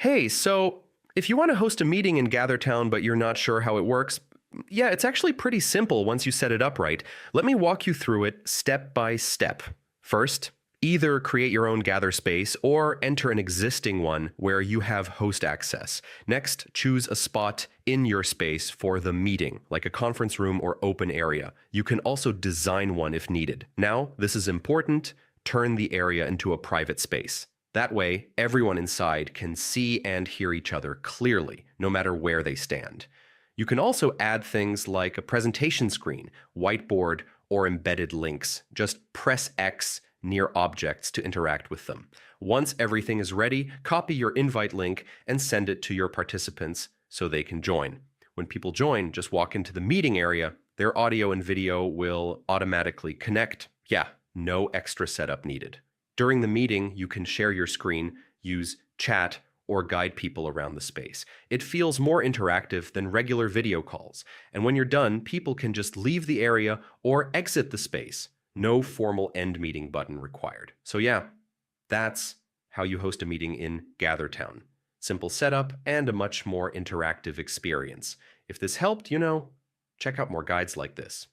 Hey, so if you want to host a meeting in GatherTown but you're not sure how it works, yeah, it's actually pretty simple once you set it up right. Let me walk you through it step by step. First, either create your own Gather space or enter an existing one where you have host access. Next, choose a spot in your space for the meeting, like a conference room or open area. You can also design one if needed. Now, this is important, turn the area into a private space. That way, everyone inside can see and hear each other clearly, no matter where they stand. You can also add things like a presentation screen, whiteboard, or embedded links. Just press X near objects to interact with them. Once everything is ready, copy your invite link and send it to your participants so they can join. When people join, just walk into the meeting area. Their audio and video will automatically connect. Yeah, no extra setup needed. During the meeting, you can share your screen, use chat, or guide people around the space. It feels more interactive than regular video calls, and when you're done, people can just leave the area or exit the space. No formal end meeting button required. So yeah, that's how you host a meeting in GatherTown. Simple setup and a much more interactive experience. If this helped, check out more guides like this.